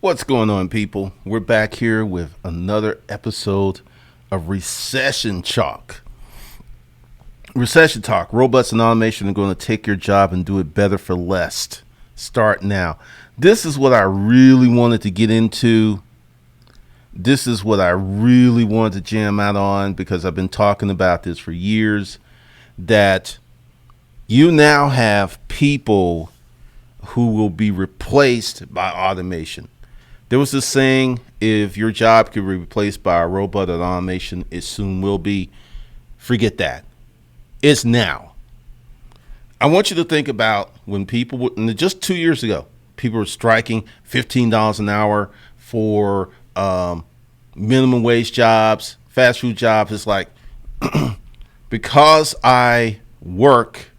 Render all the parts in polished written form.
What's going on, people? We're back here with another episode of Recession Talk. Recession Talk, robots and automation are going to take your job and do it better for less. Start now. This is what I really wanted to get into. This is what I really wanted to jam out on because I've been talking about this for years, that you now have people who will be replaced by automation. There was this saying, if your job could be replaced by a robot or automation, it soon will be. Forget that. It's now. I want you to think about when people, just 2 years ago, people were striking $15 an hour for minimum wage jobs, fast food jobs. It's like, because I work,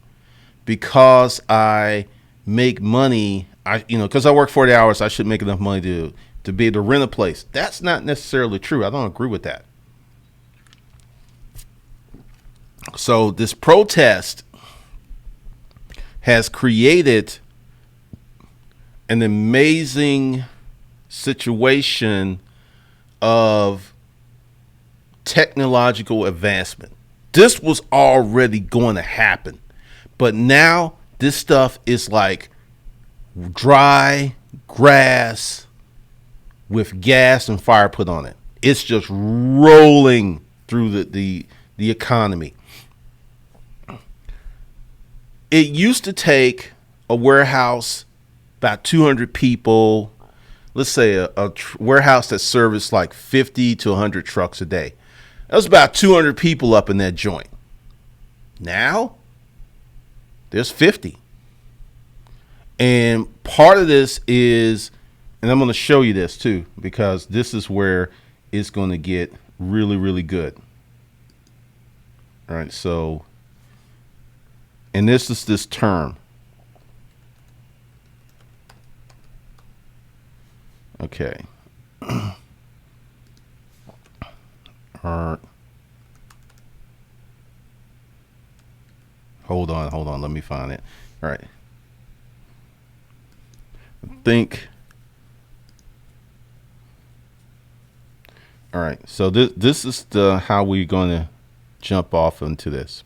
because I make money, because I work 40 hours, I should make enough money to be able to rent a place. That's not necessarily true. I don't agree with that. So this protest has created an amazing situation of technological advancement. This was already going to happen, but now this stuff is like dry grass with gas and fire put on it. It's just rolling through the economy. It used to take a warehouse about 200 people, let's say a warehouse that serviced like 50 to 100 trucks a day. That was about 200 people up in that joint. Now there's 50. And part of this is, and I'm going to show you this too, because this is where it's going to get really, really good. All right. So, and this is this term. Okay. All right. Hold on. Let me find it. All right. All right. So this is how we're going to jump off into this.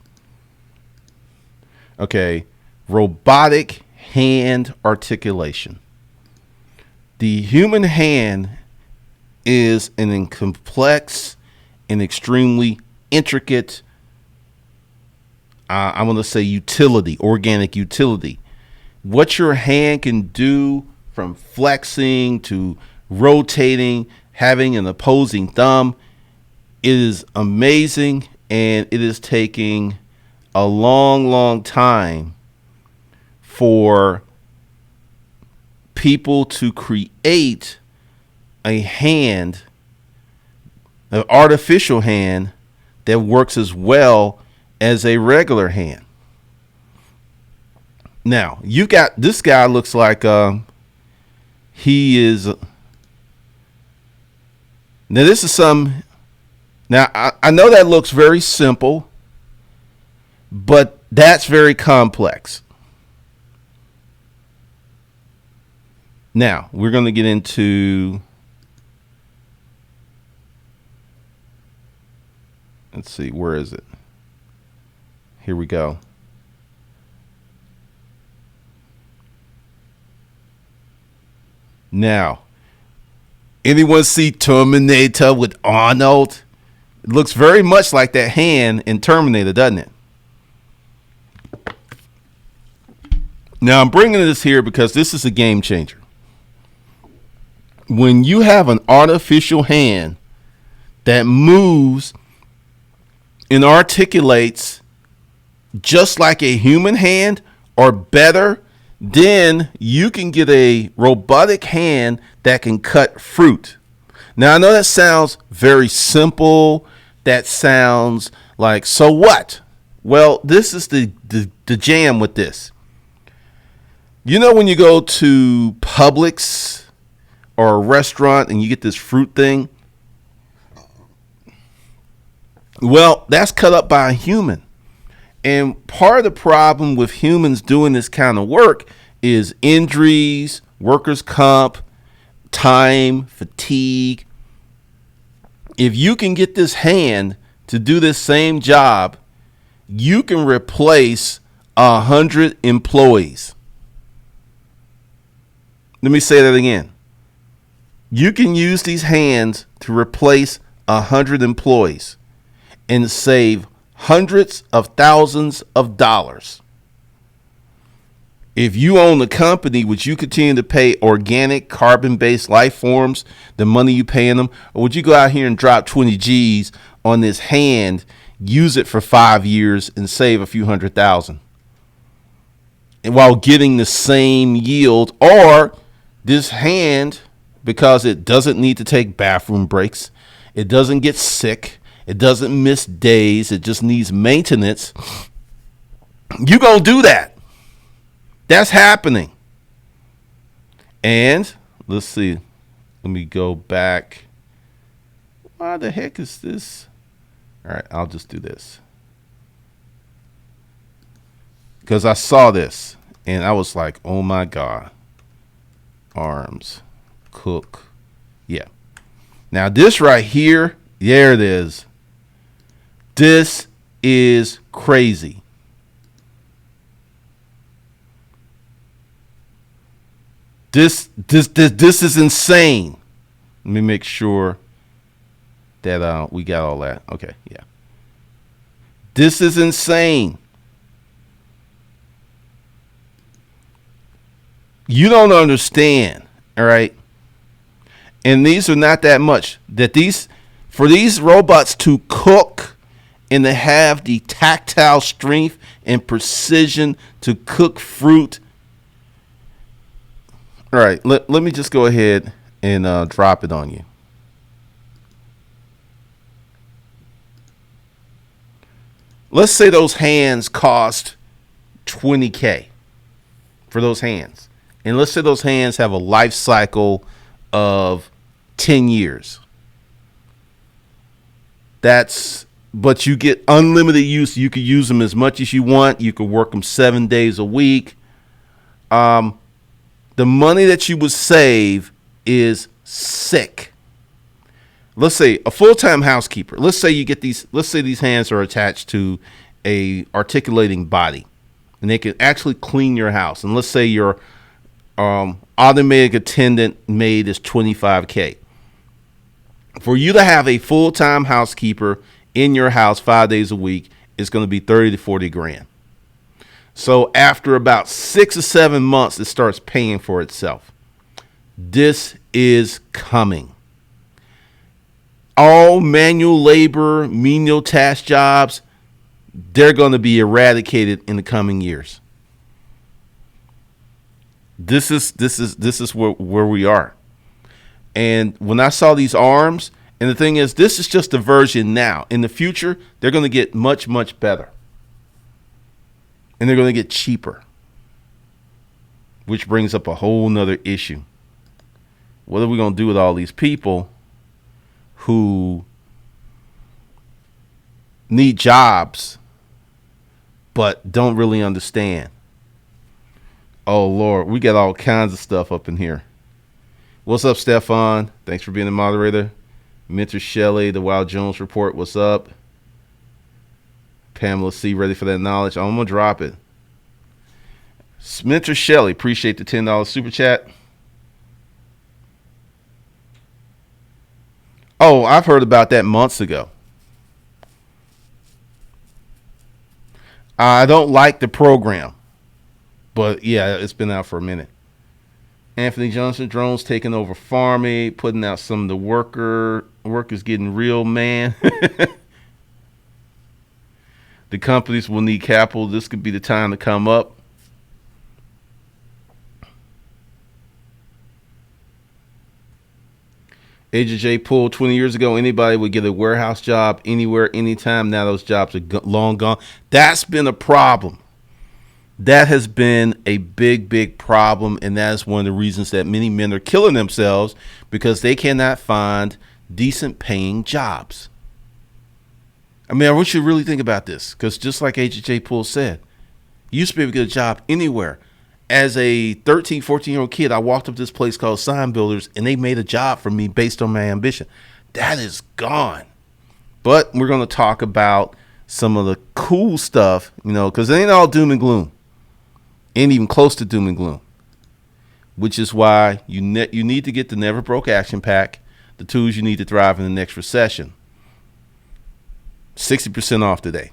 Okay. Robotic hand articulation. The human hand is an complex and extremely intricate, I'm going to say utility, organic utility. What your hand can do, from flexing to rotating, having an opposing thumb, is amazing, and it is taking a long, long time for people to create a hand, an artificial hand that works as well as a regular hand. Now, you got this guy looks like he is. Now, this is some. Now, I know that looks very simple, but that's very complex. Now, we're going to get into, let's see, where is it? Here we go. Now, anyone see Terminator with Arnold? It looks very much like that hand in Terminator, doesn't it? Now, I'm bringing this here because this is a game changer. When you have an artificial hand that moves and articulates just like a human hand or better, then you can get a robotic hand that can cut fruit. Now, I know that sounds very simple. That sounds like, so what? Well, this is the jam with this. You know, when you go to Publix or a restaurant and you get this fruit thing, well, that's cut up by a human. And part of the problem with humans doing this kind of work is injuries, workers' comp, time, fatigue. If you can get this hand to do this same job, you can replace 100 employees. Let me say that again. You can use these hands to replace 100 employees and save hundreds of thousands of dollars. If you own a company, would you continue to pay organic, carbon-based life forms the money you paying them? Or would you go out here and drop 20 G's on this hand, use it for 5 years, and save a few $100,000? And while getting the same yield, or this hand, because it doesn't need to take bathroom breaks, it doesn't get sick, it doesn't miss days, it just needs maintenance, you're going to do that. That's happening. And let's see. Let me go back. Why the heck is this? All right, I'll just do this. Because I saw this and I was like, oh my God. Arms. Cook. Yeah. Now this right here, there it is. This is crazy. This is insane. Let me make sure that we got all that. Okay, yeah. This is insane. You don't understand, all right? And these are not that much. For these robots to cook and to have the tactile strength and precision to cook fruit. All right, let me just go ahead and drop it on you. Let's say those hands cost $20K for those hands. And let's say those hands have a life cycle of 10 years. But you get unlimited use. You could use them as much as you want. You could work them 7 days a week. The money that you would save is sick. Let's say a full-time housekeeper. Let's say you get these. Let's say these hands are attached to a articulating body, and they can actually clean your house. And let's say your automatic attendant maid is $25K. For you to have a full-time housekeeper in your house 5 days a week, it's going to be 30 to 40 grand. So after about 6 or 7 months, it starts paying for itself. This is coming. All manual labor, menial task jobs, they're going to be eradicated in the coming years. This is where we are. And when I saw these arms, and the thing is, this is just a version now. In the future, they're going to get much, much better. And they're going to get cheaper, which brings up a whole nother issue. What are we going to do with all these people who need jobs but don't really understand? Oh, Lord, we got all kinds of stuff up in here. What's up, Stefan? Thanks for being the moderator. Mentor Shelley, the Wild Jones Report. What's up? Pamela C, ready for that knowledge. I'm going to drop it. Mentor Shelley, appreciate the $10 super chat. Oh, I've heard about that months ago. I don't like the program, but yeah, it's been out for a minute. Anthony Johnson, drones taking over farming, putting out some of the workers getting real, man. The companies will need capital. This could be the time to come up. Agent J pulled 20 years ago. Anybody would get a warehouse job anywhere, anytime. Now those jobs are long gone. That's been a problem. That has been a big, big problem. And that is one of the reasons that many men are killing themselves, because they cannot find decent paying jobs. I mean, I want you to really think about this, because just like Agent J Poole said, you used to be able to get a job anywhere. As a 13, 14-year-old kid, I walked up to this place called Sign Builders, and they made a job for me based on my ambition. That is gone. But we're going to talk about some of the cool stuff, because it ain't all doom and gloom. Ain't even close to doom and gloom. Which is why you need to get the Never Broke Action Pack, the tools you need to thrive in the next recession. 60% off today.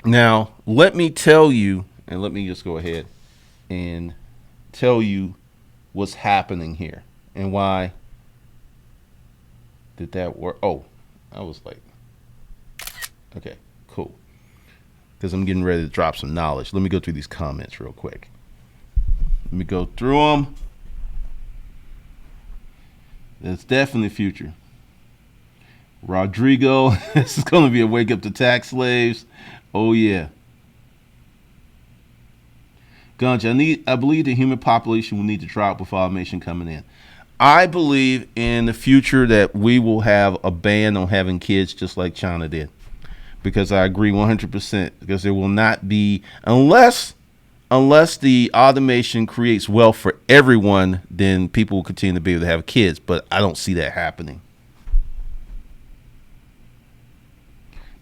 Now, let me tell you, and let me just go ahead and tell you what's happening here and why did that work. Oh, I was like, okay, cool. Because I'm getting ready to drop some knowledge. Let me go through these comments real quick. Let me go through them. It's definitely future. Rodrigo, this is going to be a wake up to tax slaves. Oh, yeah. Gunja, I believe the human population will need to drop with automation coming in. I believe in the future that we will have a ban on having kids just like China did. Because I agree 100%. Because there will not be, unless the automation creates wealth for everyone, then people will continue to be able to have kids. But I don't see that happening.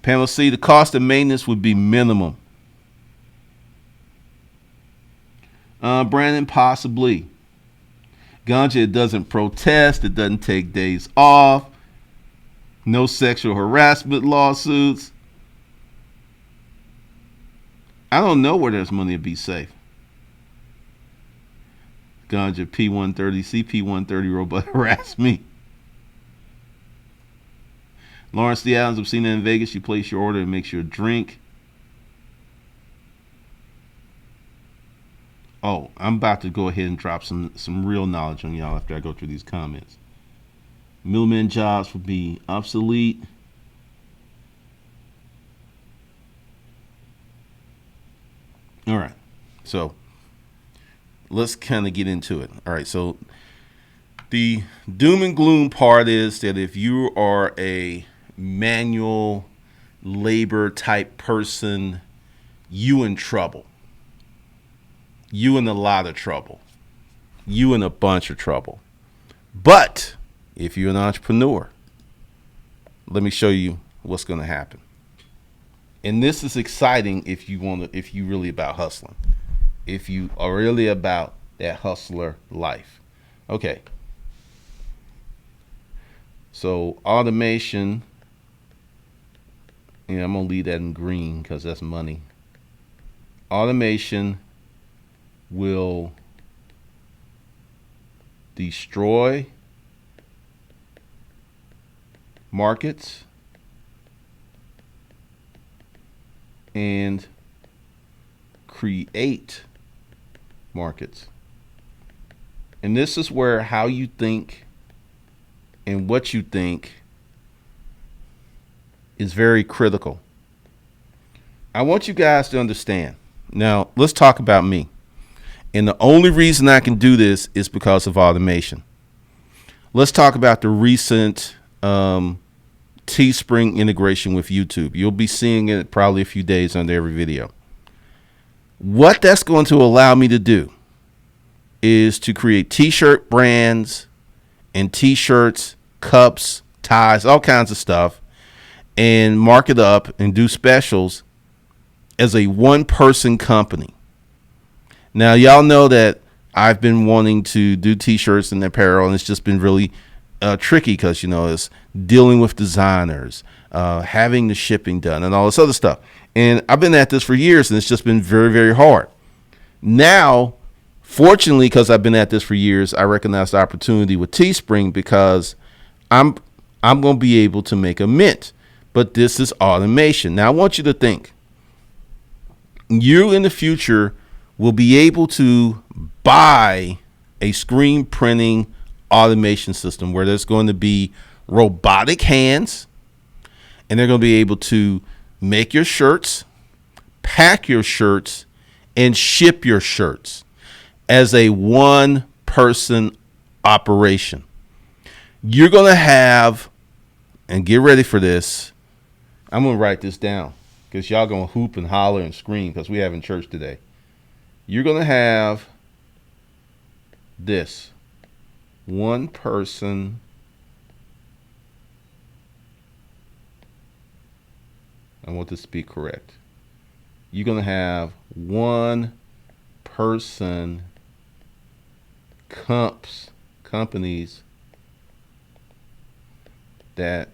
Pamela C, the cost of maintenance would be minimum. Brandon, possibly. Ganja, it doesn't protest. It doesn't take days off. No sexual harassment lawsuits. I don't know where there's money to be safe. Ganja, P130, CP130 robot harass me. Lawrence D. Adams, I've seen it in Vegas. You place your order and makes you a drink. Oh, I'm about to go ahead and drop some real knowledge on y'all after I go through these comments. Middleman jobs will be obsolete. All right, so let's kind of get into it. All right, so the doom and gloom part is that if you are a manual labor type person, you in trouble. You in a lot of trouble. You in a bunch of trouble. But if you're an entrepreneur, let me show you what's going to happen. And this is exciting if you really about hustling. If you are really about that hustler life. Okay. So automation, I'm going to leave that in green because that's money. Automation will destroy markets and create markets. And this is where how you think and what you think is very critical. I want you guys to understand. Now, let's talk about me. And the only reason I can do this is because of automation. Let's talk about the recent Teespring integration with YouTube. You'll be seeing it probably a few days under every video. What that's going to allow me to do is to create t-shirt brands and t-shirts, cups, ties, all kinds of stuff, and mark it up and do specials as a one-person company. Now, y'all know that I've been wanting to do t-shirts and apparel, and it's just been really tricky because, it's dealing with designers, having the shipping done, and all this other stuff. And I've been at this for years, and it's just been very, very hard. Now, fortunately, because I've been at this for years, I recognize the opportunity with Teespring because I'm going to be able to make a mint. But this is automation. Now, I want you to think. You in the future will be able to buy a screen printing automation system where there's going to be robotic hands, and they're going to be able to make your shirts, pack your shirts, and ship your shirts as a one-person operation. You're going to have, and get ready for this, I'm going to write this down because y'all going to hoop and holler and scream because we having church today. you're going to have this one person I want this to be correct. You're going to have one person companies that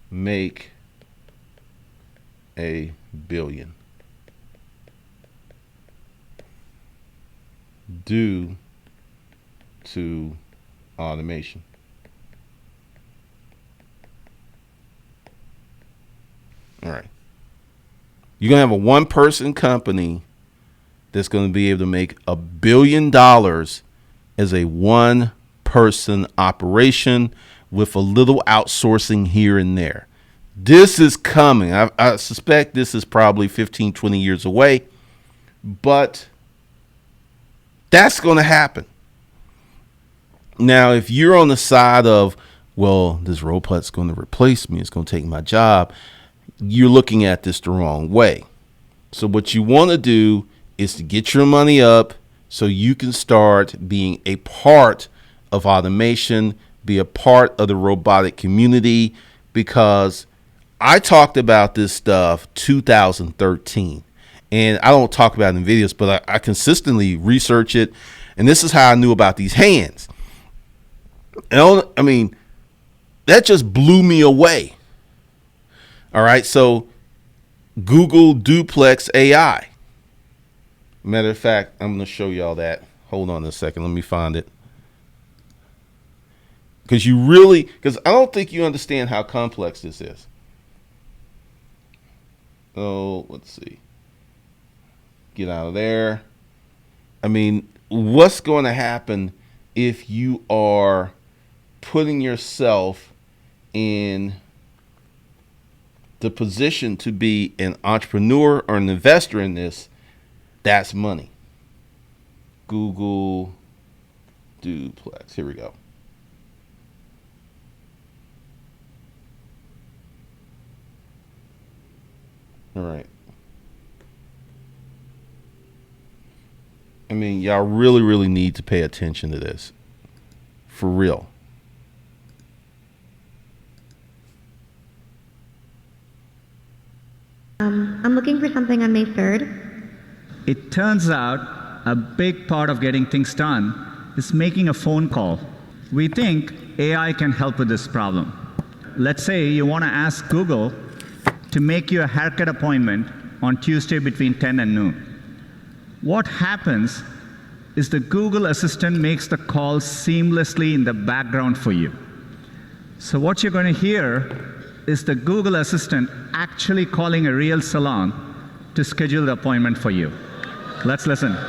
make $1 billion due to automation. All right. You're going to have a one-person company that's going to be able to make $1 billion as a one-person operation with a little outsourcing here and there. This is coming. I suspect this is probably 15, 20 years away, but that's going to happen. Now, if you're on the side of, well, this robot's going to replace me, it's going to take my job, you're looking at this the wrong way. So what you want to do is to get your money up so you can start being a part of automation, be a part of the robotic community, because I talked about this stuff 2013. And I don't talk about it in videos, but I consistently research it. And this is how I knew about these hands. And I mean, that just blew me away. All right, so Google Duplex AI. Matter of fact, I'm going to show y'all that. Hold on a second. Let me find it. Because I don't think you understand how complex this is. Oh, let's see. Get out of there. I mean, what's going to happen if you are putting yourself in the position to be an entrepreneur or an investor in this? That's money. Google Duplex. Here we go. All right. I mean, y'all really, really need to pay attention to this. For real. I'm looking for something on May 3rd. It turns out a big part of getting things done is making a phone call. We think AI can help with this problem. Let's say you want to ask Google to make you a haircut appointment on Tuesday between 10 and noon. What happens is the Google Assistant makes the call seamlessly in the background for you. So what you're going to hear is the Google Assistant actually calling a real salon to schedule the appointment for you. Let's listen. So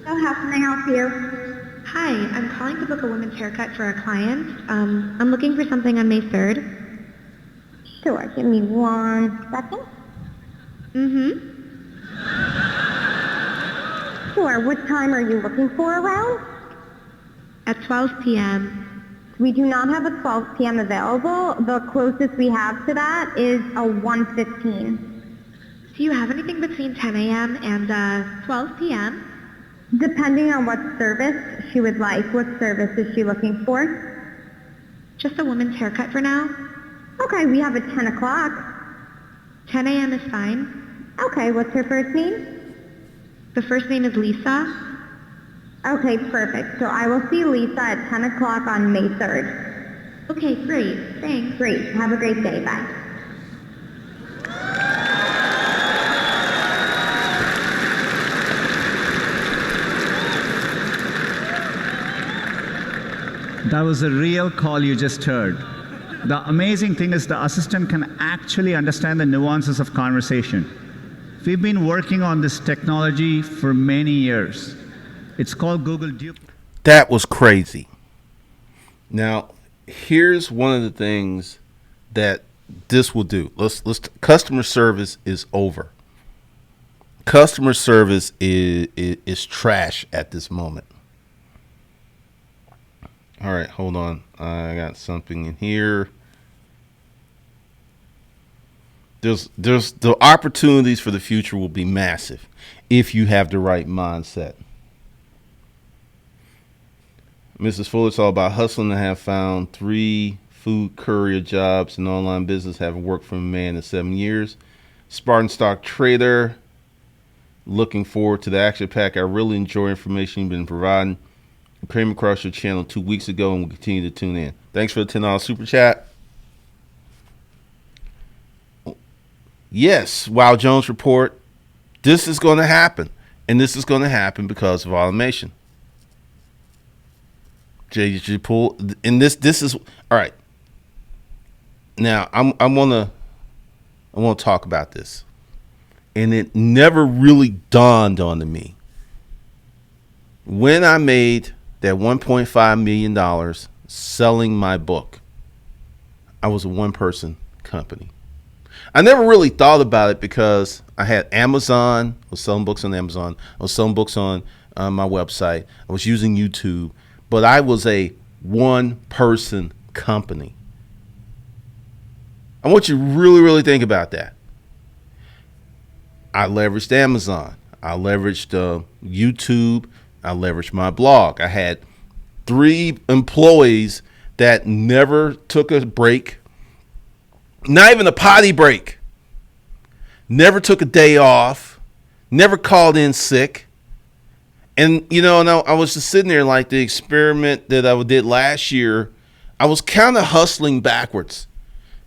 how can I help you? Hi, I'm calling to book a women's haircut for a client. I'm looking for something on May 3rd. Sure, give me 1 second. Sure, what time are you looking for around? At 12 p.m. We do not have a 12 p.m. available. The closest we have to that is a 1:15. Do you have anything between 10 a.m. and 12 p.m.? Depending on what service she would like. What service is she looking for? Just a woman's haircut for now. Okay, we have a 10 o'clock. 10 a.m. is fine. Okay, what's her first name? The first name is Lisa. Okay, perfect. So I will see Lisa at 10 o'clock on May 3rd. Okay, great. Thanks. Great. Have a great day. Bye. That was a real call you just heard. The amazing thing is the assistant can actually understand the nuances of conversation. We've been working on this technology for many years. It's called Google Duplex. That was crazy. Now, here's one of the things that this will do. Customer service is over. Customer service is trash at this moment. All right, hold on. I got something in here. There's the opportunities for the future will be massive if you have the right mindset. Mrs. Fuller, it's all about hustling. I have found 3 food courier jobs in online business, having worked for a man in 7 years. Spartan stock trader. Looking forward to the action pack. I really enjoy information you've been providing. I came across your channel 2 weeks ago and will continue to tune in. Thanks for the $10 super chat. Yes, Wow Jones report. This is going to happen, and this is going to happen because of automation. JG Pool, and this is all right. Now I want to talk about this, and it never really dawned on me when I made that $1.5 million selling my book. I was a one-person company. I never really thought about it because I had Amazon. I was selling books on Amazon. I was selling books on my website. I was using YouTube. But I was a one-person company. I want you to really, really think about that. I leveraged Amazon. I leveraged YouTube. I leveraged my blog. I had 3 employees that never took a break. Not even a potty break. Never took a day off. Never called in sick. And, you know, and I was just sitting there like the experiment that I did last year. I was kind of hustling backwards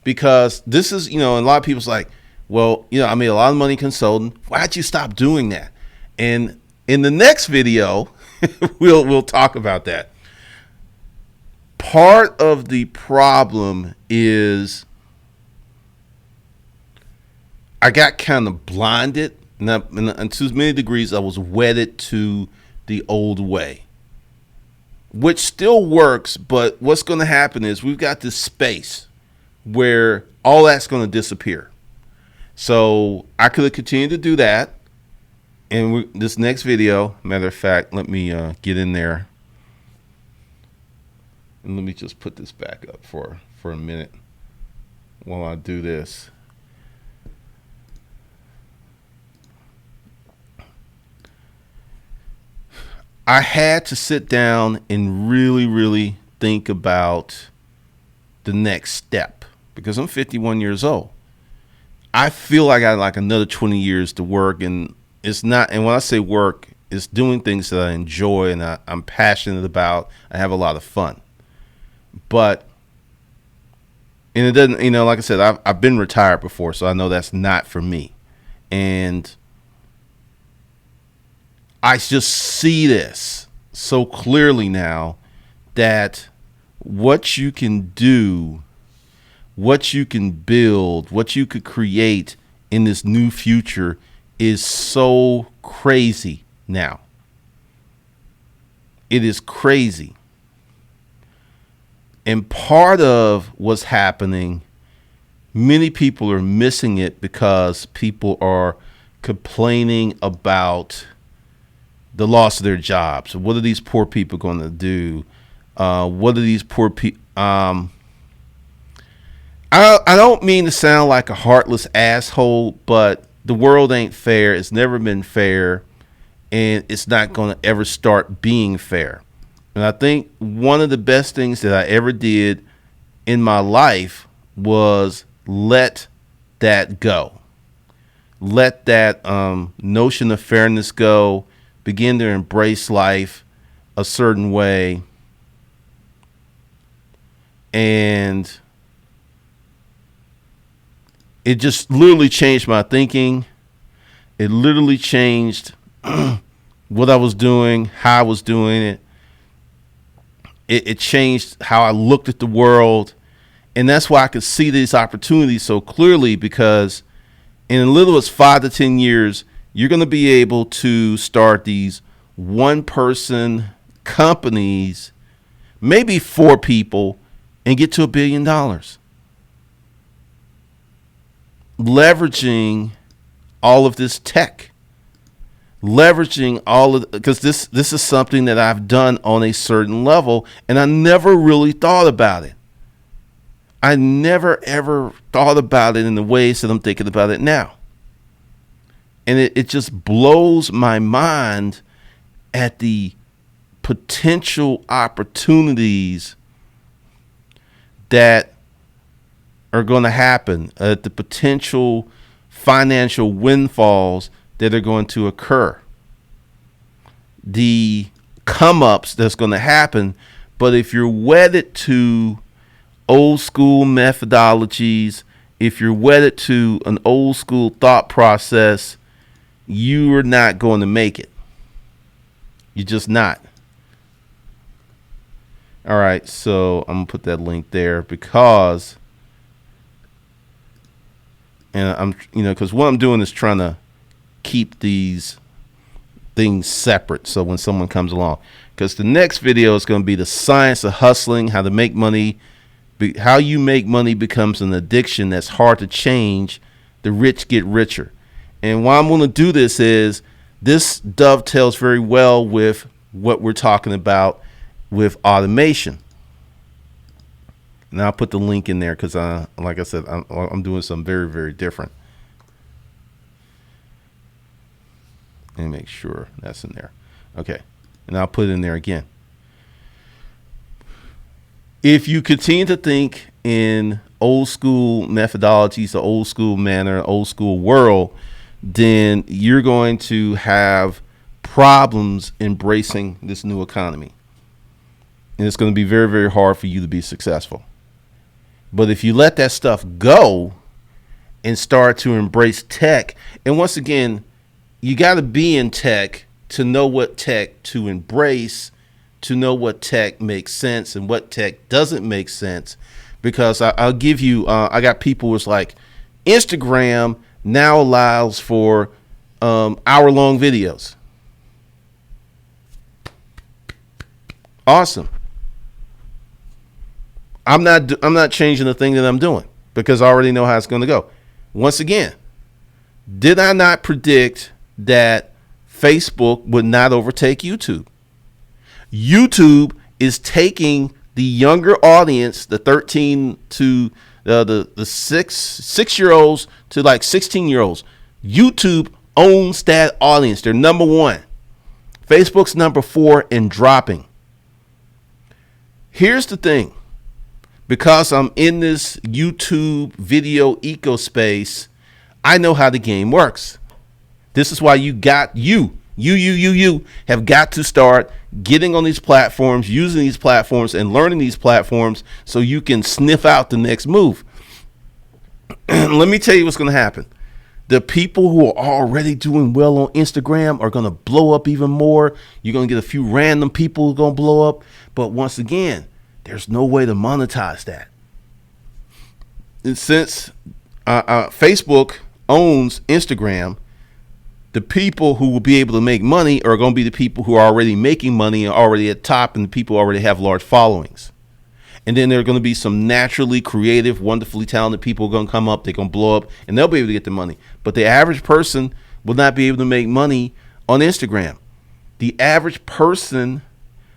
because this is, you know, and a lot of people's like, well, you know, I made a lot of money consulting. Why'd you stop doing that? And in the next video, we'll talk about that. Part of the problem is I got kind of blinded, and to many degrees, I was wedded to the old way, which still works. But what's going to happen is we've got this space where all that's going to disappear. So I could have continued to do that. And this next video, matter of fact, let me get in there. And let me just put this back up for a minute while I do this. I had to sit down and really, really think about the next step because I'm 51 years old. I feel I got like another 20 years to work, and it's not. And when I say work, it's doing things that I enjoy and I'm passionate about. I have a lot of fun, and it doesn't. You know, like I said, I've been retired before, so I know that's not for me, and I just see this so clearly now that what you can do, what you can build, what you could create in this new future is so crazy now. It is crazy. And part of what's happening, many people are missing it because people are complaining about the loss of their jobs. What are these poor people going to do? What are these poor people? I don't mean to sound like a heartless asshole, but the world ain't fair. It's never been fair, and it's not going to ever start being fair. And I think one of the best things that I ever did in my life was let that go. Let that notion of fairness go. Begin to embrace life a certain way. And it just literally changed my thinking. It literally changed what I was doing, how I was doing it. It changed how I looked at the world. And that's why I could see these opportunities so clearly, because in as little as 5 to 10 years, you're going to be able to start these one-person companies, maybe 4 people, and get to $1 billion. Leveraging all of this tech. Leveraging all of, because this is something that I've done on a certain level, and I never really thought about it. I never ever thought about it in the ways that I'm thinking about it now. And it just blows my mind at the potential opportunities that are going to happen, at the potential financial windfalls that are going to occur, the come ups that's going to happen. But if you're wedded to old school methodologies, if you're wedded to an old school thought process, you are not going to make it. You're just not. All right, so I'm gonna put that link there because, and because what I'm doing is trying to keep these things separate. So when someone comes along, because the next video is going to be the science of hustling, how to make money, how you make money becomes an addiction that's hard to change. The rich get richer. And why I'm going to do this is this dovetails very well with what we're talking about with automation. And I'll put the link in there because, like I said, I'm doing something very, very different. And make sure that's in there. Okay. And I'll put it in there again. If you continue to think in old school methodologies, the old school manner, old school world, then you're going to have problems embracing this new economy. And it's going to be very, very hard for you to be successful. But if you let that stuff go and start to embrace tech, and once again, you got to be in tech to know what tech to embrace, to know what tech makes sense and what tech doesn't make sense. Because I'll give you, I got people who's like, Instagram now allows for hour-long videos. Awesome. I'm not changing the thing that I'm doing because I already know how it's going to go. Once again, did I not predict that Facebook would not overtake YouTube? YouTube is taking the younger audience, the 13 to the 6-year-olds to like 16-year-olds. YouTube owns that audience. They're number one. Facebook's number 4 and dropping. Here's the thing. Because I'm in this YouTube video eco space, I know how the game works. This is why you have got to start getting on these platforms, using these platforms, and learning these platforms so you can sniff out the next move. Let me tell you what's going to happen. The people who are already doing well on Instagram are going to blow up even more. You're going to get a few random people who are going to blow up. But once again, there's no way to monetize that. And since Facebook owns Instagram, the people who will be able to make money are going to be the people who are already making money and already at top, and the people who already have large followings. And then there are going to be some naturally creative, wonderfully talented people who are going to come up, they're going to blow up, and they'll be able to get the money. But the average person will not be able to make money on Instagram. The average person,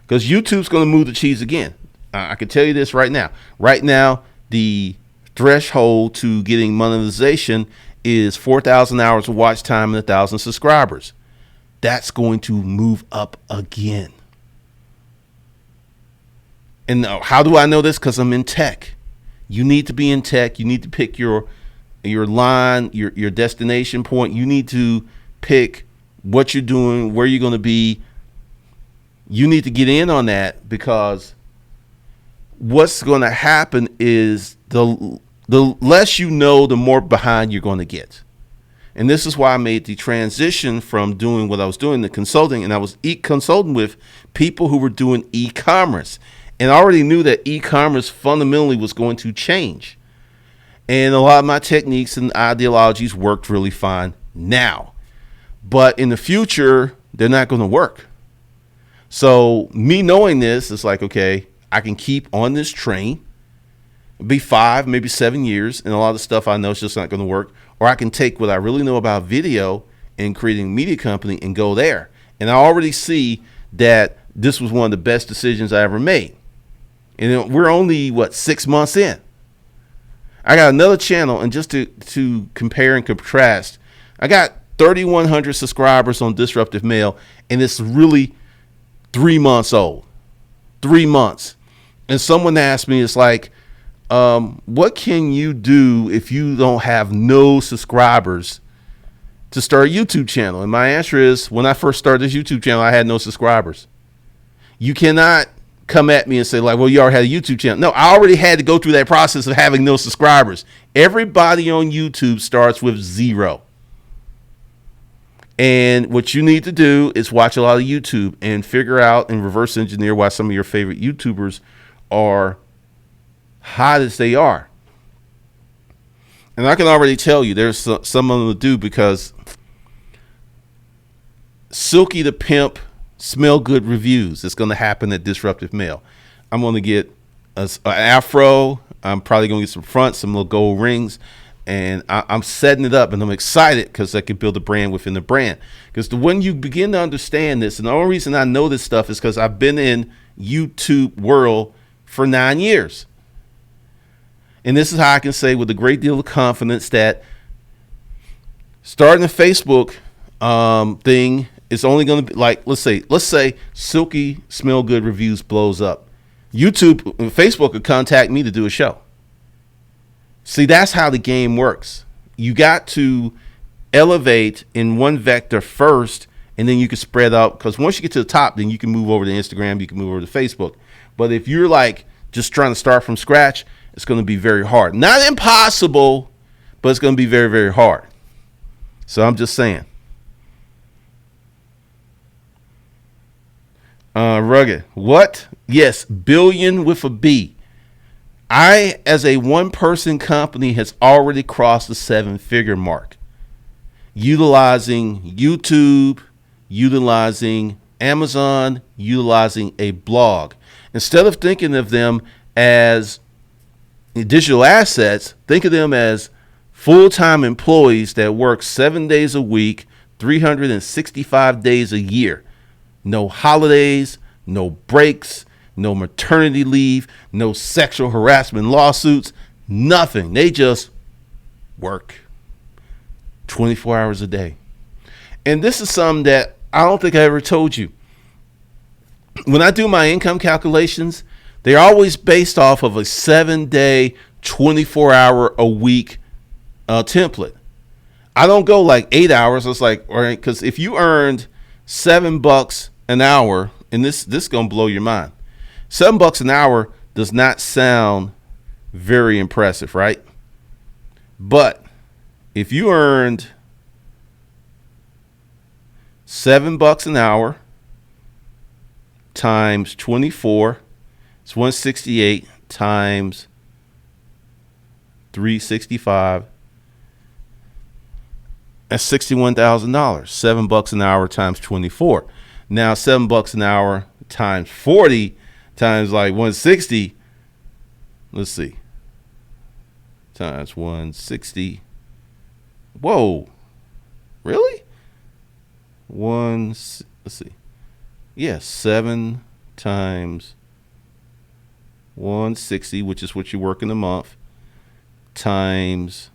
because YouTube's going to move the cheese again. I can tell you this right now. Right now, the threshold to getting monetization is 4,000 hours of watch time and 1,000 subscribers. That's going to move up again. And how do I know this? Because I'm in tech. You need to be in tech. You need to pick your line, your destination point. You need to pick what you're doing, where you're going to be. You need to get in on that, because what's going to happen is the less you know, the more behind you're going to get. And this is why I made the transition from doing what I was doing, the consulting, and I was consulting with people who were doing e-commerce. And I already knew that e-commerce fundamentally was going to change. And a lot of my techniques and ideologies worked really fine now. But in the future, they're not going to work. So me knowing this, it's like, okay, I can keep on this train, be 5, maybe 7 years, and a lot of stuff I know is just not going to work. Or I can take what I really know about video and creating a media company and go there. And I already see that this was one of the best decisions I ever made. And we're only, 6 months in. I got another channel, and just to compare and contrast, I got 3,100 subscribers on Disruptive Mail, and it's really 3 months old. 3 months. And someone asked me, it's like, what can you do if you don't have no subscribers to start a YouTube channel? And my answer is, when I first started this YouTube channel, I had no subscribers. You cannot come at me and say, like, well, you already had a YouTube channel. No, I already had to go through that process of having no subscribers. Everybody on YouTube starts with 0. And what you need to do is watch a lot of YouTube and figure out and reverse engineer why some of your favorite YouTubers are hot as they are. And I can already tell you there's some of them to do, because Silky the Pimp smell good reviews. It's going to happen at Disruptive Mail. I'm going to get an afro. I'm probably going to get some fronts, some little gold rings. And I'm setting it up, and I'm excited because I can build a brand within the brand. Because when you begin to understand this, and the only reason I know this stuff is because I've been in YouTube world for 9 years. And this is how I can say with a great deal of confidence that starting a Facebook thing is only going to be like, let's say Silky Smell Good Reviews blows up. YouTube, Facebook could contact me to do a show. See, that's how the game works. You got to elevate in one vector first, and then you can spread out. Because once you get to the top, then you can move over to Instagram, you can move over to Facebook. But if you're like just trying to start from scratch, it's going to be very hard. Not impossible, but it's going to be very, very hard. So I'm just saying. Rugged. What? Yes, billion with a B. I, as a one-person company, has already crossed the 7-figure mark, utilizing YouTube, utilizing Amazon, utilizing a blog. Instead of thinking of them as digital assets, think of them as full-time employees that work 7 days a week, 365 days a year. No holidays, no breaks, no maternity leave, no sexual harassment lawsuits, nothing. They just work 24 hours a day. And this is something that I don't think I ever told you. When I do my income calculations, they're always based off of a 7-day, 24-hour-a-week template. I don't go like 8 hours. It's like, all right, because if you earned $7 an hour, and this is gonna blow your mind. $7 an hour does not sound very impressive, right? But if you earned $7 an hour times 24, it's 168 times 365. That's $61,000. $7 an hour times 24. Now $7 an hour times 40 times like 160. Let's see. Times 160. Whoa. Really? Let's see. Yeah, 7 times 160, which is what you work in a month, times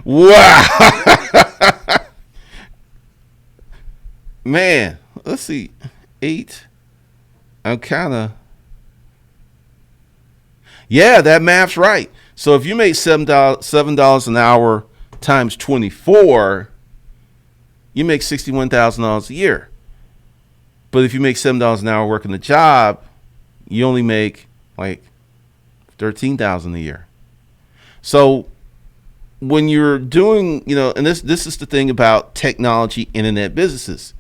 wow. Man, let's see. 8. I'm kind of. Yeah, that math's right. So if you make $7 an hour times 24, you make $61,000 a year. But if you make $7 an hour working a job, you only make like $13,000 a year. So when you're doing, and this is the thing about technology, internet businesses,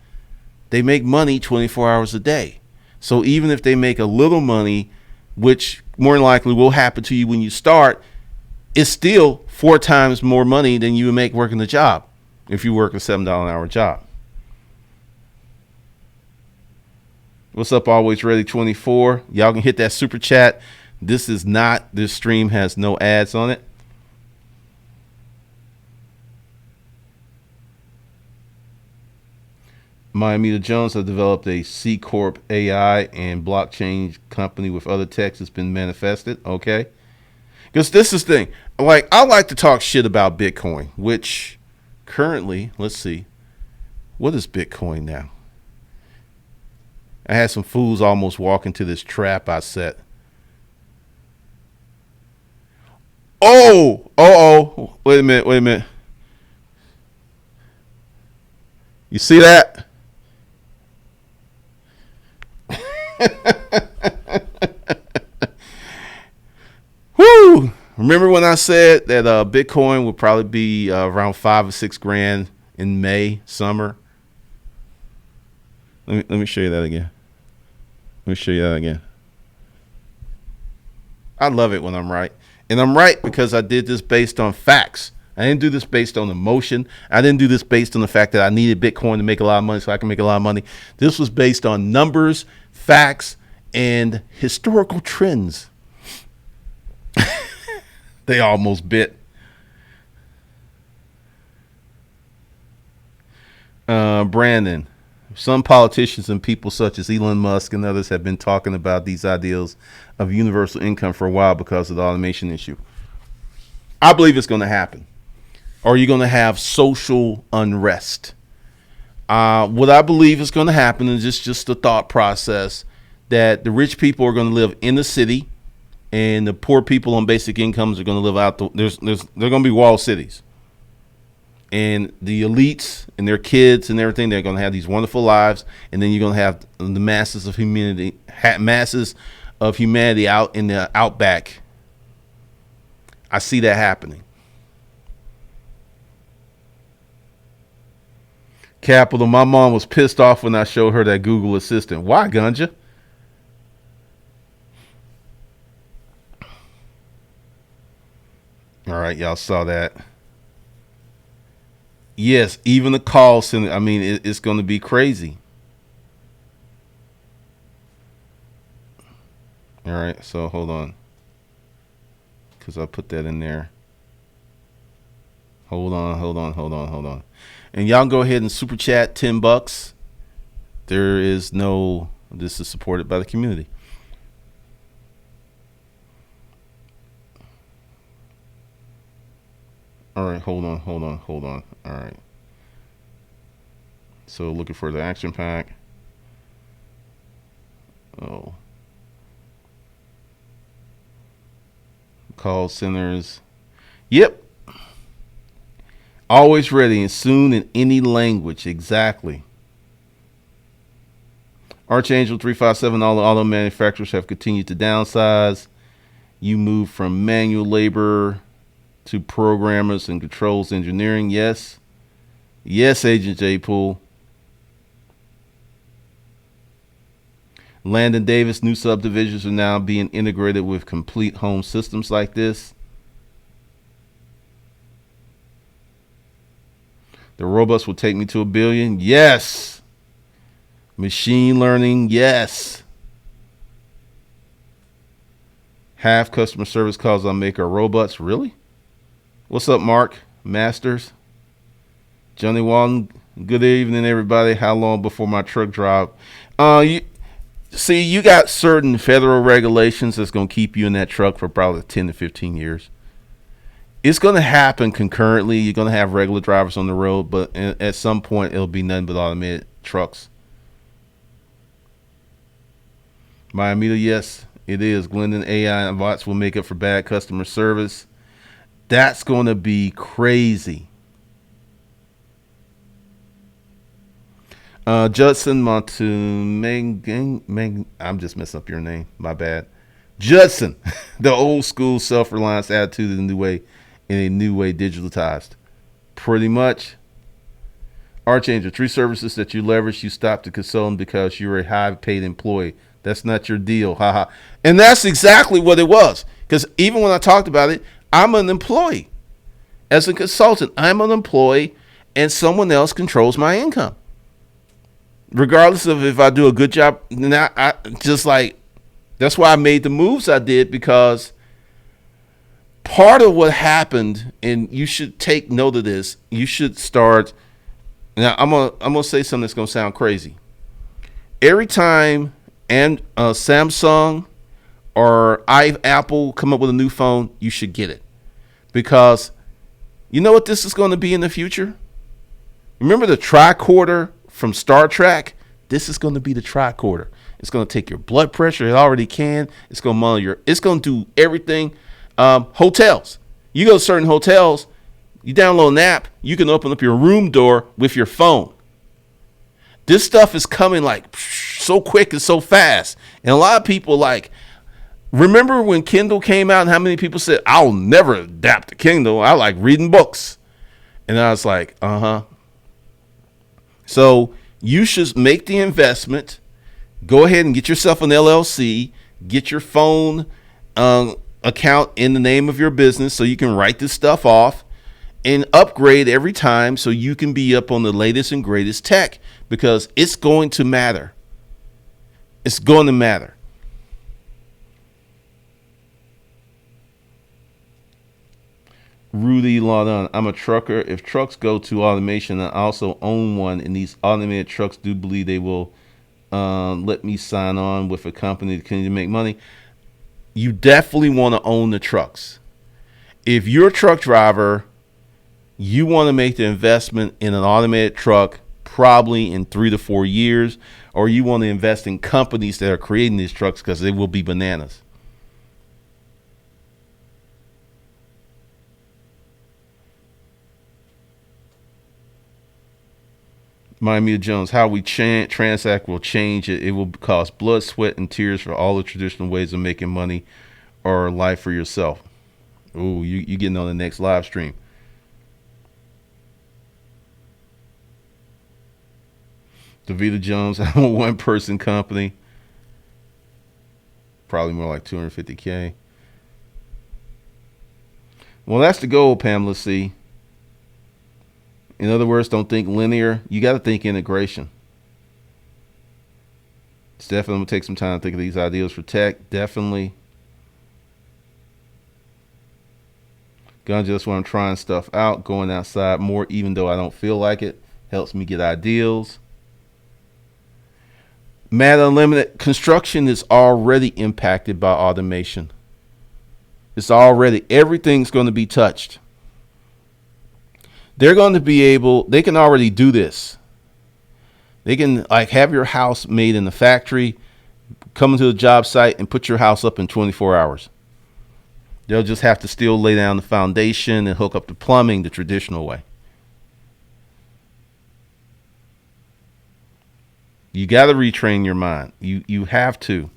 they make money 24 hours a day. So even if they make a little money, which more than likely will happen to you when you start, it's still 4 times more money than you would make working the job if you work a $7 an hour job. What's up, Always Ready 24? Y'all can hit that super chat. This stream has no ads on it. Miami Jones has developed a C Corp AI and blockchain company with other techs that's been manifested. Okay. Because this is the thing. Like, I like to talk shit about Bitcoin, which currently, let's see. What is Bitcoin now? I had some fools almost walk into this trap I set. Oh. Wait a minute. You see that? Woo! Remember when I said that Bitcoin would probably be around 5 or 6 grand in May, summer? Let me show you that again. I love it when I'm right. And I'm right because I did this based on facts. I didn't do this based on emotion. I didn't do this based on the fact that I needed Bitcoin to make a lot of money so I can make a lot of money. This was based on numbers, facts, and historical trends. They almost bit. Brandon, some politicians and people such as Elon Musk and others have been talking about these ideals of universal income for a while because of the automation issue. I believe it's going to happen. Or you're going to have social unrest. What I believe is going to happen is just the thought process that the rich people are going to live in the city and the poor people on basic incomes are going to live out. They're going to be walled cities. And the elites and their kids and everything, they're going to have these wonderful lives. And then you're going to have the masses of humanity out in the outback. I see that happening. Capital, my mom was pissed off when I showed her that Google Assistant. Why, Gunja? All right, y'all saw that. Yes, even the call center. I mean, it's going to be crazy. All right, so hold on. Because I put that in there. Hold on. And y'all go ahead and super chat $10. This is supported by the community. All right, hold on. All right. So looking for the action pack. Oh. Call centers. Yep. Always ready and soon in any language. Exactly. Archangel 357, all the auto manufacturers have continued to downsize. You move from manual labor to programmers and controls engineering. Yes, Agent J Pool. Landon Davis, new subdivisions are now being integrated with complete home systems like this. The robots will take me to $1 billion. Yes. Machine learning. Yes. Half customer service calls I make are robots. Really? What's up, Mark Masters? Johnny Walton. Good evening, everybody. How long before my truck drop? You got certain federal regulations that's going to keep you in that truck for probably 10 to 15 years. It's going to happen concurrently. You're going to have regular drivers on the road, but at some point, it'll be nothing but automated trucks. Miami, yes, it is. Glendon AI and bots will make up for bad customer service. That's going to be crazy. Judson Montumeng, I'm just messing up your name. My bad. Judson, the old school self-reliance attitude in a new way digitalized. Pretty much. Archangel, 3 services that you leverage, you stop to consult them because you're a high-paid employee. That's not your deal. Haha. And that's exactly what it was. Because even when I talked about it, I'm an employee. As a consultant, I'm an employee and someone else controls my income. Regardless of if I do a good job, that's why I made the moves I did, because part of what happened, and you should take note of this, you should start Now I'm gonna say something that's gonna sound crazy. Every time and Samsung or Apple come up with a new phone, you should get it, because you know what this is going to be in the future. Remember the tricorder from Star Trek? This is going to be the tricorder. It's going to take your blood pressure. It already can. It's going to monitor your. It's going to do everything. Hotels. You go to certain hotels. You download an app. You can open up your room door with your phone. This stuff is coming like so quick and so fast. And a lot of people like, remember when Kindle came out and how many people said, I'll never adapt to Kindle. I like reading books. And I was like, So you should make the investment. Go ahead and get yourself an LLC. Get your phone account in the name of your business so you can write this stuff off and upgrade every time so you can be up on the latest and greatest tech, because it's going to matter. It's going to matter. Rudy Laudon, I'm a trucker. If trucks go to automation, I also own one, and these automated trucks do believe they will let me sign on with a company that can make money. You definitely want to own the trucks. If you're a truck driver, you want to make the investment in an automated truck probably in 3 to 4 years, or you want to invest in companies that are creating these trucks, because they will be bananas. Miami Jones, how we transact will change. It will cost blood, sweat, and tears for all the traditional ways of making money or life for yourself. Ooh, you getting on the next live stream. Davita Jones, I'm a one-person company. Probably more like 250K. Well, that's the goal, Pamela C. In other words, don't think linear. You got to think integration. It's definitely going to take some time to think of these ideas for tech. Definitely. Ganja, that's when I'm trying stuff out, going outside more, even though I don't feel like it. Helps me get ideals. Mad Unlimited, construction is already impacted by automation. It's already, everything's going to be touched. They're going to be able, they can already do this. They can like have your house made in the factory, come to the job site and put your house up in 24 hours. They'll just have to still lay down the foundation and hook up the plumbing the traditional way. You got to retrain your mind. You have to.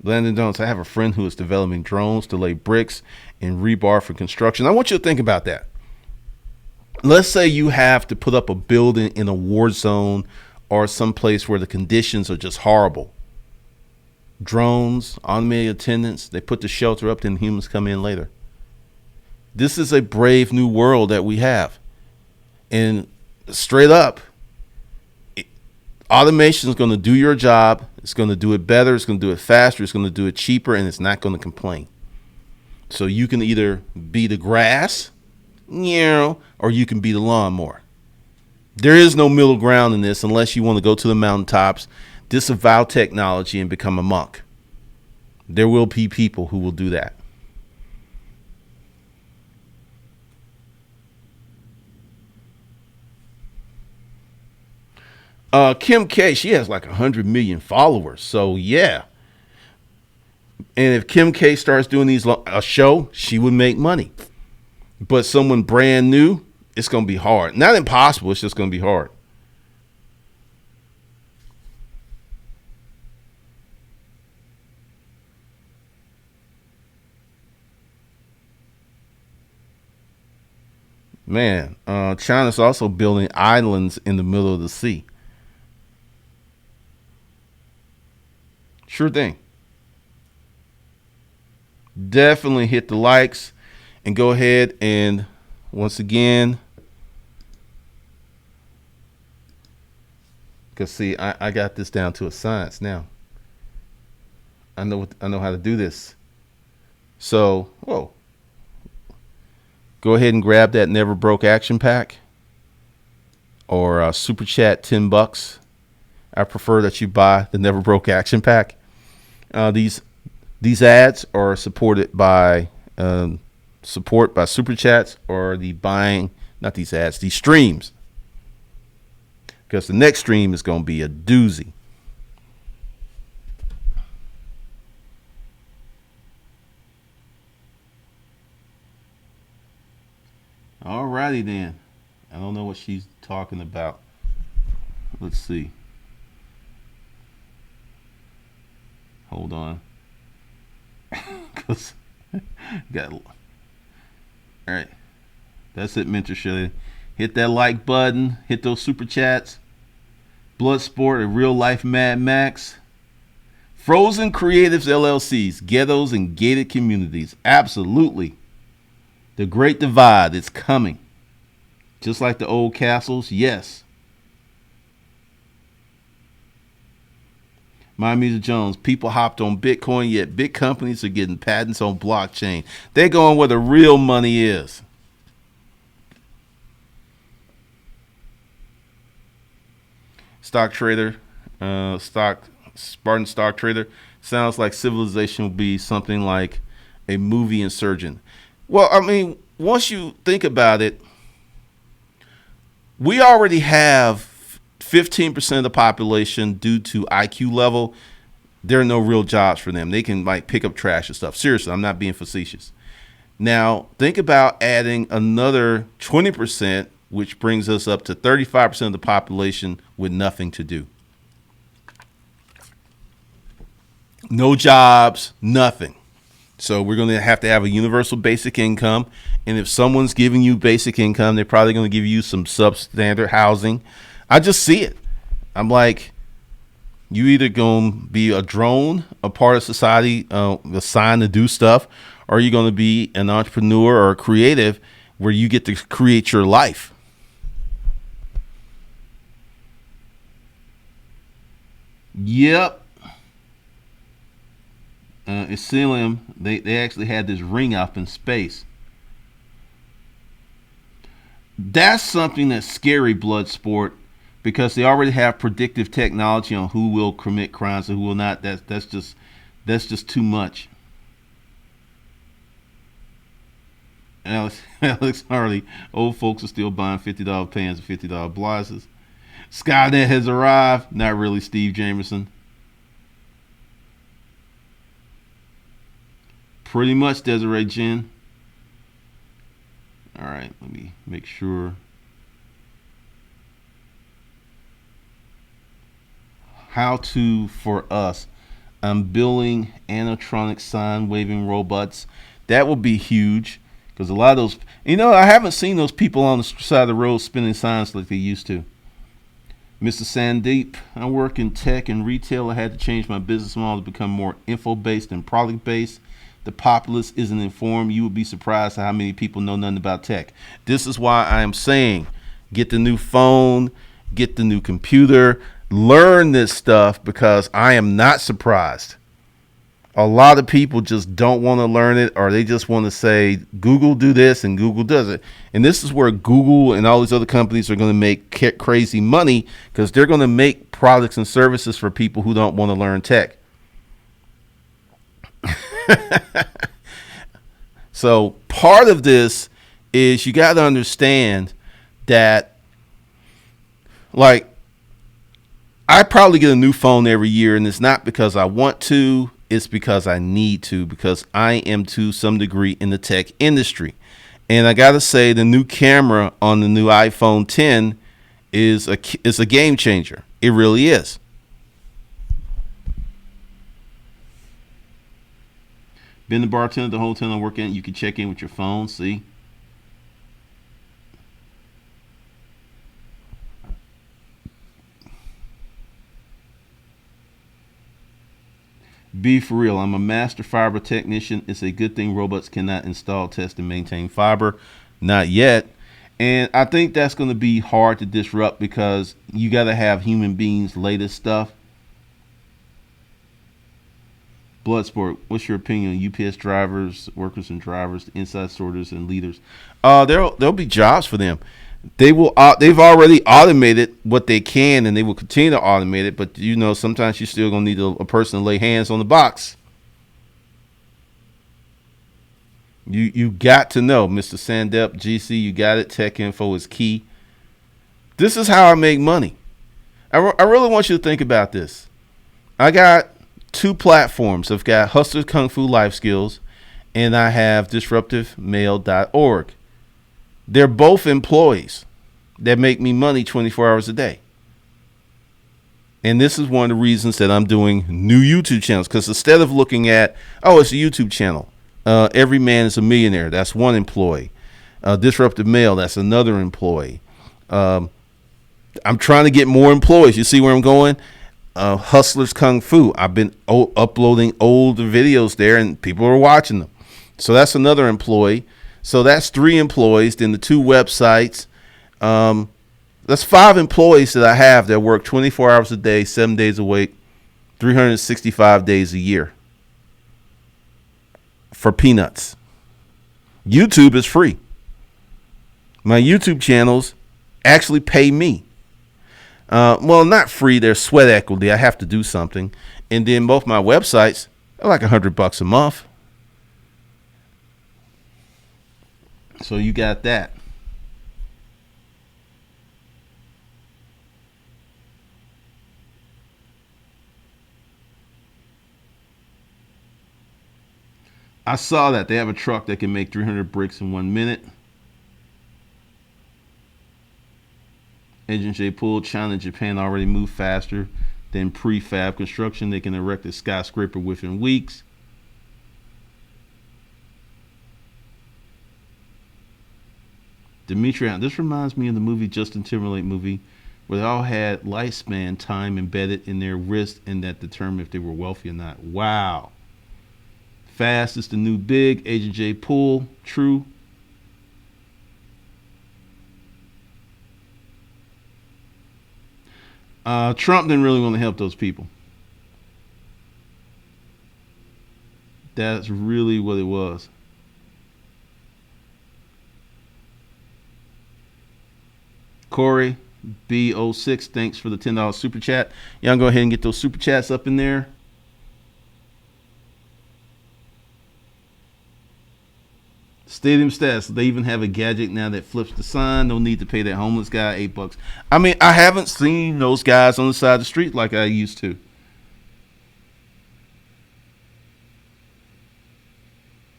Landon Jones, I have a friend who is developing drones to lay bricks and rebar for construction. I want you to think about that. Let's say you have to put up a building in a war zone or some place where the conditions are just horrible. Drones, automated attendants, they put the shelter up, then humans come in later. This is a brave new world that we have. And straight up, automation is going to do your job. It's going to do it better. It's going to do it faster. It's going to do it cheaper, and it's not going to complain. So you can either be the grass, or you can be the lawnmower. There is no middle ground in this unless you want to go to the mountaintops, disavow technology, and become a monk. There will be people who will do that. Kim K, she has like 100 million followers. So yeah. And if Kim K starts doing a show, she would make money. But someone brand new, it's going to be hard. Not impossible. It's just going to be hard. Man, China's also building islands in the middle of the sea. Sure thing. Definitely hit the likes and go ahead and once again, because see, I got this down to a science now. I know how to do this. So, whoa. go ahead and grab that Never Broke Action Pack or Super Chat $10. I prefer that you buy the Never Broke Action Pack. These ads are supported by support by Super Chats or the buying, not these ads, these streams. Because the next stream is going to be a doozy. Alrighty then. I don't know what she's talking about. Let's see. Hold on. Cause got. All right. That's it, Mentor Shelley. Hit that like button. Hit those super chats. Bloodsport, a real life Mad Max. Frozen Creatives LLCs, ghettos and gated communities. Absolutely. The Great Divide is coming. Just like the old castles, yes. My Music Jones, people hopped on Bitcoin, yet big companies are getting patents on blockchain. They're going where the real money is. Stock trader, Spartan stock trader. Sounds like civilization will be something like a movie Insurgent. Well, I mean, once you think about it, we already have 15% of the population due to IQ level. There are no real jobs for them. They can like pick up trash and stuff. Seriously, I'm not being facetious. Now, think about adding another 20%, which brings us up to 35% of the population with nothing to do. No jobs, nothing. So we're going to have a universal basic income. And if someone's giving you basic income, they're probably going to give you some substandard housing. I just see it. I'm like, you either going to be a drone, a part of society, assigned to do stuff, or you're going to be an entrepreneur or a creative where you get to create your life. Yep. Ecelium, they actually had this ring up in space. That's something that's scary, Bloodsport, because they already have predictive technology on who will commit crimes and who will not. That's just too much. Alex Harley, old folks are still buying $50 pans and $50 blouses. Skynet has arrived. Not really, Steve Jamerson. Pretty much, Desiree Jen. All right, let me make sure. How to for us. I'm building animatronic sign waving robots. That will be huge because a lot of those, I haven't seen those people on the side of the road spinning signs like they used to. Mr. Sandeep, I work in tech and retail. I had to change my business model to become more info-based and product-based. The populace isn't informed. You would be surprised at how many people know nothing about tech. This is why I am saying get the new phone, get the new computer, learn this stuff, because I am not surprised. A lot of people just don't want to learn it, or they just want to say Google do this and Google does it. And this is where Google and all these other companies are going to make crazy money, because they're going to make products and services for people who don't want to learn tech. So part of this is you got to understand that, like, I probably get a new phone every year, and it's not because I want to, it's because I need to, because I am to some degree in the tech industry. And I got to say, the new camera on the new iPhone 10 is a game changer. It really is. Been the bartender at the hotel I'm working at. You can check in with your phone. See? Be for real. I'm a master fiber technician. It's a good thing robots cannot install, test, and maintain fiber. Not yet. And I think that's going to be hard to disrupt, because you got to have human beings lay this stuff. Bloodsport, what's your opinion on UPS drivers, workers and drivers, inside sorters and leaders? There'll be jobs for them. They will. They've already automated what they can, and they will continue to automate it. But sometimes you're still gonna need a person to lay hands on the box. You got to know, Mr. Sandep, GC. You got it. Tech info is key. This is how I make money. I really want you to think about this. I got 2 platforms. I've got Hustlers Kung Fu Life Skills, and I have DisruptiveMail.org. They're both employees that make me money 24 hours a day. And this is one of the reasons that I'm doing new YouTube channels, because instead of looking at, it's a YouTube channel, Every Man is a Millionaire, that's one employee. Disruptive Mail, that's another employee. I'm trying to get more employees. You see where I'm going? Hustlers Kung Fu. I've been uploading old videos there, and people are watching them. So that's another employee. So that's 3 employees. Then the 2 websites. That's 5 employees that I have that work 24 hours a day, 7 days a week, 365 days a year for peanuts. YouTube is free. My YouTube channels actually pay me. Well, not free. There's sweat equity. I have to do something. And then both my websites are like $100 a month. So you got that. I saw that they have a truck that can make 300 bricks in 1 minute. Agent J Pool, China and Japan already move faster than prefab construction. They can erect a skyscraper within weeks. Dimitri, this reminds me of the movie Justin Timberlake movie, where they all had lifespan time embedded in their wrist, and that determined if they were wealthy or not. Wow. Fast is the new big. Agent J Pool, true. Trump didn't really want to help those people. That's really what it was. Corey B06, thanks for the $10 super chat. Y'all go ahead and get those super chats up in there. Stadium stats. They even have a gadget now that flips the sign. No need to pay that homeless guy $8. I mean, I haven't seen those guys on the side of the street like I used to.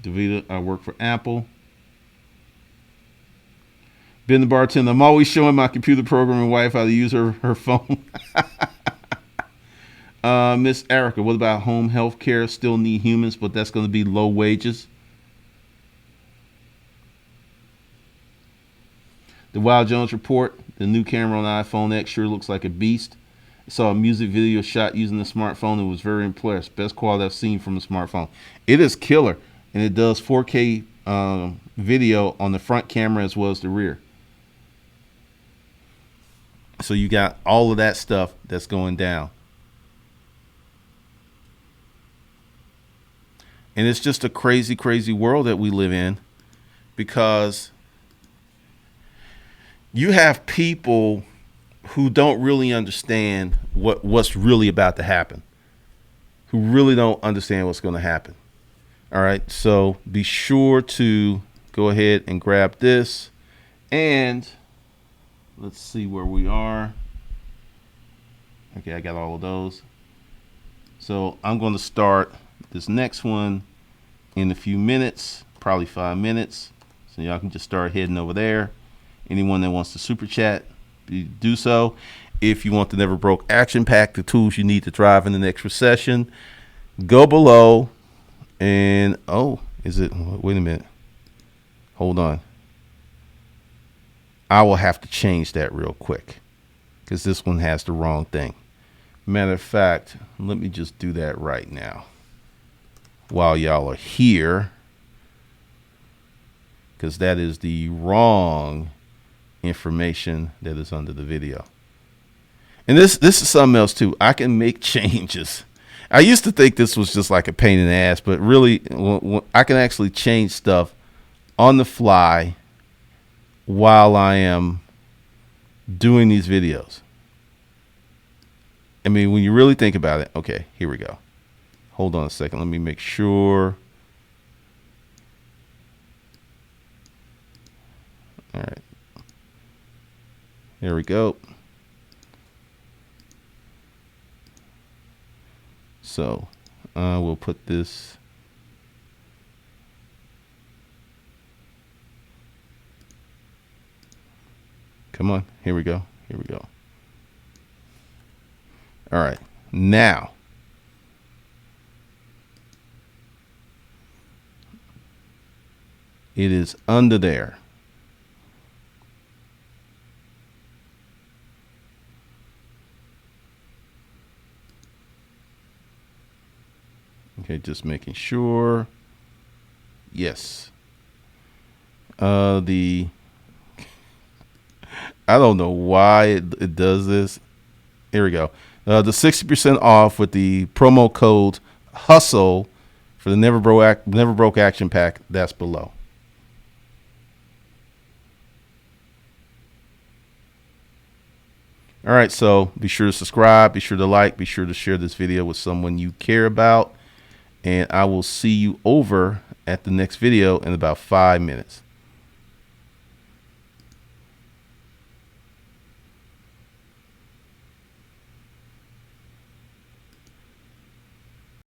Davita, I work for Apple. Been the bartender. I'm always showing my computer programming wife how to use her phone. Miss Erica, what about home health care? Still need humans, but that's going to be low wages. The Wild Jones report, the new camera on the iPhone X sure looks like a beast. I saw a music video shot using the smartphone and was very impressed. Best quality I've seen from a smartphone. It is killer, and it does 4K video on the front camera as well as the rear. So you got all of that stuff that's going down. And it's just a crazy, crazy world that we live in, because you have people who don't really understand what's really about to happen, who really don't understand what's going to happen. All right, so be sure to go ahead and grab this, and let's see where we are. Okay, I got all of those. So I'm going to start this next one in a few minutes, probably 5 minutes. So y'all can just start heading over there. Anyone that wants to super chat, do so. If you want the Never Broke Action Pack, the tools you need to thrive in the next recession, go below. And wait a minute. Hold on. I will have to change that real quick, because this one has the wrong thing. Matter of fact, let me just do that right now while y'all are here, because that is the wrong information that is under the video. And this is something else too. I can make changes. I used to think this was just like a pain in the ass, but really, I can actually change stuff on the fly while I am doing these videos. I mean, when you really think about it, okay, here we go. Hold on a second. Let me make sure. All right. There we go. So we'll put this. Come on. Here we go. Here we go. All right. Now, it is under there. Okay, just making sure. Yes. I don't know why it does this. Here we go. The 60% off with the promo code HUSTLE for the Never Broke Action Pack. That's below. All right, so be sure to subscribe, be sure to like, be sure to share this video with someone you care about. And I will see you over at the next video in about 5 minutes.